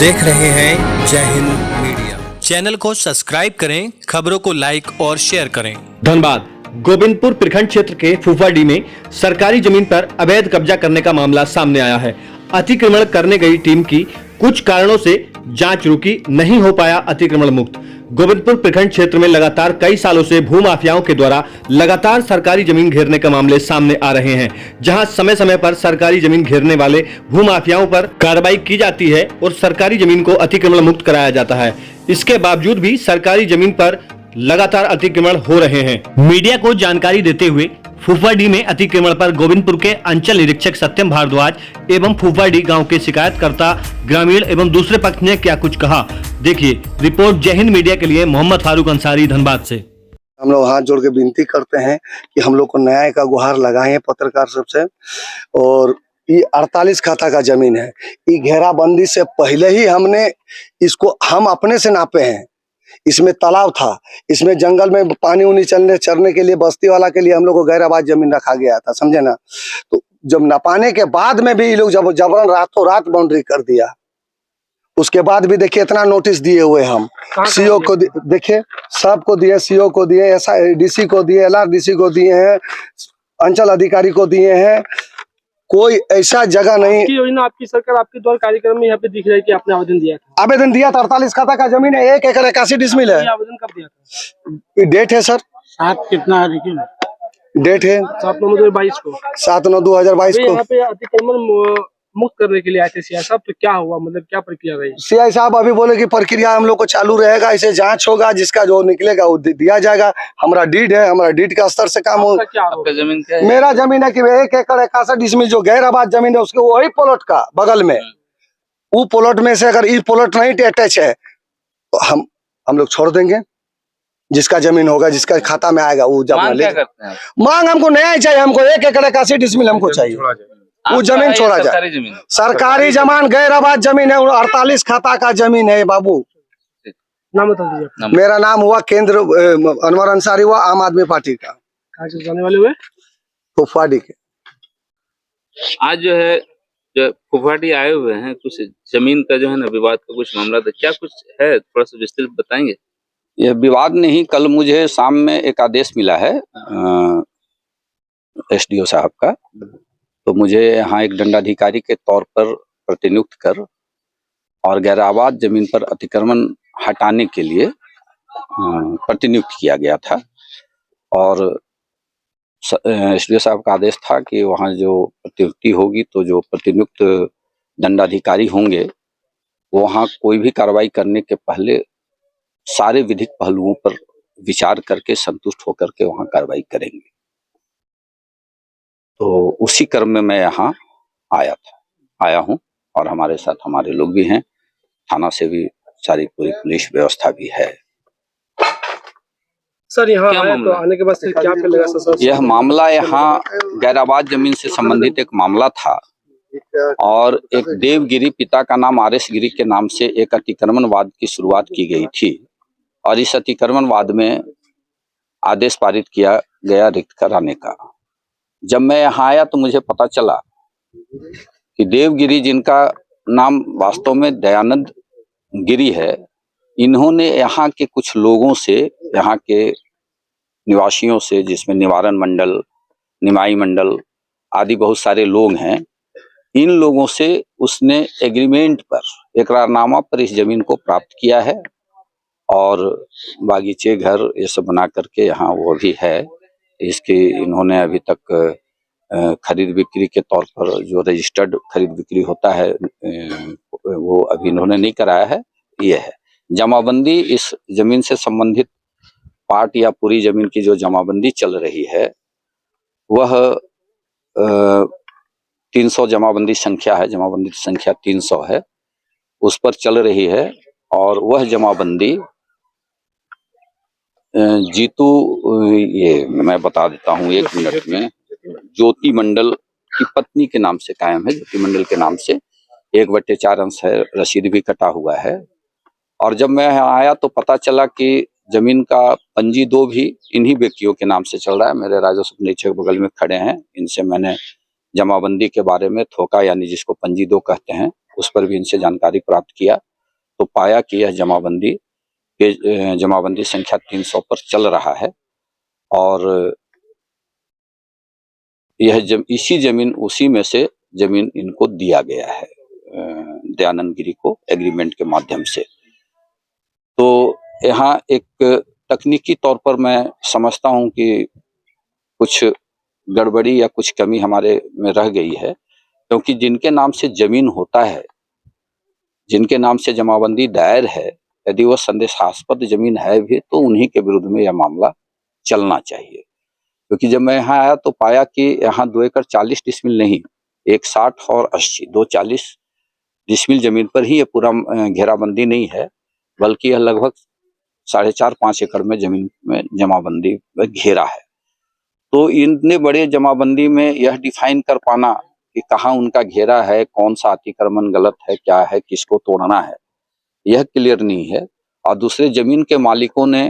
देख रहे हैं जय हिंद मीडिया। चैनल को सब्सक्राइब करें, खबरों को लाइक और शेयर करें। धनबाद गोविंदपुर प्रखंड क्षेत्र के फुफाडी में सरकारी जमीन पर अवैध कब्जा करने का मामला सामने आया है। अतिक्रमण करने गई टीम की कुछ कारणों से जांच रुकी, नहीं हो पाया अतिक्रमण मुक्त। गोविंदपुर प्रखंड क्षेत्र में लगातार कई सालों से भूमाफियाओं के द्वारा लगातार सरकारी जमीन घेरने के मामले सामने आ रहे हैं, जहां समय समय पर सरकारी जमीन घेरने वाले भूमाफियाओं पर कार्रवाई की जाती है और सरकारी जमीन को अतिक्रमण मुक्त कराया जाता है। इसके बावजूद भी सरकारी जमीन पर लगातार अतिक्रमण हो रहे हैं। मीडिया को जानकारी देते हुए फुफाडी में अतिक्रमण पर गोविंदपुर के अंचल निरीक्षक सत्यम भारद्वाज एवं फुफाडी गांव के शिकायतकर्ता ग्रामीण एवं दूसरे पक्ष ने क्या कुछ कहा, देखिए रिपोर्ट जय हिंद मीडिया के लिए मोहम्मद फारूक अंसारी धनबाद से। हम लोग हाथ जोड़ के विनती करते हैं कि हम लोग को न्याय का गुहार लगाए पत्रकार सबसे। और ये 48 खाता का जमीन है। ये घेराबंदी से पहले ही हमने इसको हम अपने से नापे हैं। इसमें तालाब था, इसमें जंगल में पानी उनी चरने के लिए बस्ती वाला के लिए हम लोग को गैर आबाद जमीन रखा गया था, समझे ना। तो जब नपाने के बाद में भी ये लोग जब जबरन रातों रात बाउंड्री कर दिया। उसके बाद भी देखिए इतना नोटिस दिए हुए हम सीओ को देखिए, सबको दिए, सीओ को दिए, डीसी को दिए, LRDC को दिए हैं, अंचल अधिकारी को दिए हैं। कोई ऐसा जगह नहीं। योजना आपकी सरकार आपके द्वारा कार्यक्रम में यहाँ पे दिख रहा है कि आपने आवेदन दिया था। आवेदन दिया था। 48 खाता का जमीन है, 1 एकड़ 81 डिसमिल है। आवेदन कब दिया था? डेट है सर, 7 कितना है लेकिन डेट है 7/9/2022 को। 7/9/2022 को यहाँ पे अतिक्रमण मुक्त करने के लिए आए थे सीआई साहब, तो क्या हुआ, मतलब क्या प्रक्रिया रही? सीआई साहब अभी बोले कि प्रक्रिया हम लोग को चालू रहेगा, इसे जांच होगा, जिसका जो निकलेगा वो दिया जाएगा। हमारा डीड है, हमारा डीड का स्तर से काम हो। जमीन क्या है? मेरा जमीन है कि 1 एकड़ 61 डिसमिल जो गैर आबाद जमीन है उसके वही प्लॉट का बगल में, वो प्लॉट में से अगर ये प्लॉट नहीं अटैच है तो हम लोग छोड़ देंगे। जिसका जमीन होगा, जिसका खाता में आएगा वो जब मांग हमको नहीं चाहिए। हमको 1 एकड़ 81 डिसमिल हमको चाहिए, वो जमीन छोड़ा जाए। सरकारी जमीन गैर आबाद जमीन है, 48 खाता का जमीन है बाबू। नाम बता दीजिए। मेरा नाम हुआ केंद्र अनवर अंसारी, हुआ आम आदमी पार्टी का। जाने वाले हुए फुफाडी के। आज जो है जो फुफाडी आए हुए हैं, कुछ जमीन का जो है ना विवाद का कुछ मामला था, क्या कुछ है, थोड़ा सा विस्तृत बताएंगे? ये विवाद नहीं, कल मुझे शाम में एक आदेश मिला है SDO साहब का, तो मुझे यहाँ एक दंडाधिकारी के तौर पर प्रतिनियुक्त कर और गैर आबाद जमीन पर अतिक्रमण हटाने के लिए प्रतिनियुक्त किया गया था। और SDO साहब का आदेश था कि वहाँ जो प्रतिनियुक्ति होगी तो जो प्रतिनियुक्त दंडाधिकारी होंगे वहाँ कोई भी कार्रवाई करने के पहले सारे विधिक पहलुओं पर विचार करके संतुष्ट होकर के वहाँ कार्रवाई करेंगे। तो उसी क्रम में मैं यहाँ आया हूँ और हमारे साथ हमारे लोग भी हैं, थाना से भी सारी पूरी पुलिस व्यवस्था भी है। सर यहाँ तो आने के बाद से क्या लगा सर? यह मामला यहाँ गैर आबाद जमीन से संबंधित एक मामला था और एक देवगिरी, पिता का नाम RS गिरी के नाम से एक अतिक्रमणवाद की शुरुआत की गई थी और इस अतिक्रमणवाद में आदेश पारित किया गया रिक्त कराने का। जब मैं यहाँ आया तो मुझे पता चला कि देवगिरी, जिनका नाम वास्तव में दयानंद गिरी है, इन्होंने यहाँ के कुछ लोगों से, यहाँ के निवासियों से, जिसमें निवारण मंडल, निमाई मंडल आदि बहुत सारे लोग हैं, इन लोगों से उसने एग्रीमेंट पर, इकरारनामा पर इस जमीन को प्राप्त किया है और बागीचे, घर ये सब बना करके यहाँ वो भी है। इसकी इन्होंने अभी तक खरीद बिक्री के तौर पर जो रजिस्टर्ड खरीद बिक्री होता है वो अभी इन्होंने नहीं कराया है। ये है जमाबंदी, इस जमीन से संबंधित पार्ट या पूरी जमीन की जो जमाबंदी चल रही है वह 300 जमाबंदी संख्या है, जमाबंदी संख्या 300 है, उस पर चल रही है। और वह जमाबंदी जीतू, ये मैं बता देता हूँ 1 मिनट में, ज्योति मंडल की पत्नी के नाम से कायम है। ज्योति मंडल के नाम से 1/4 अंश है, रसीद भी कटा हुआ है। और जब मैं यहाँ आया तो पता चला कि जमीन का पंजी 2 भी इन्हीं व्यक्तियों के नाम से चल रहा है। मेरे राजस्व निरीक्षक बगल में खड़े हैं, इनसे मैंने जमाबंदी के बारे में थोका यानी जिसको पंजी 2 कहते हैं उस पर भी इनसे जानकारी प्राप्त किया तो पाया कि यह जमाबंदी संख्या 300 पर चल रहा है और यह इसी जमीन उसी में से जमीन इनको दिया गया है दयानंद गिरी को एग्रीमेंट के माध्यम से। तो यहाँ एक तकनीकी तौर पर मैं समझता हूँ कि कुछ गड़बड़ी या कुछ कमी हमारे में रह गई है, क्योंकि जिनके नाम से जमीन होता है, जिनके नाम से जमाबंदी दायर है, यदि वह संदेहास्पद जमीन है भी तो उन्हीं के विरुद्ध में यह मामला चलना चाहिए। क्योंकि जब मैं यहाँ आया तो पाया कि यहाँ 2 एकड़ 40 डिसमिल नहीं, 160 और 80 दो 40 डिसमिल जमीन पर ही ये पूरा घेराबंदी नहीं है, बल्कि यह लगभग 4.5-5 एकड़ में जमीन में जमाबंदी में घेरा है। तो इतने बड़े जमाबंदी में यह डिफाइन कर पाना कि कहाँ उनका घेरा है, कौन सा अतिक्रमण गलत है, क्या है, किसको तोड़ना है, यह क्लियर नहीं है। और दूसरे जमीन के मालिकों ने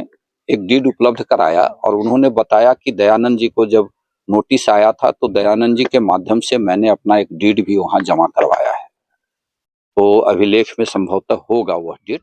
एक डीड उपलब्ध कराया और उन्होंने बताया कि दयानंद जी को जब नोटिस आया था तो दयानंद जी के माध्यम से मैंने अपना एक डीड भी वहां जमा करवाया है। तो अभिलेख में संभवतः होगा वह डीड।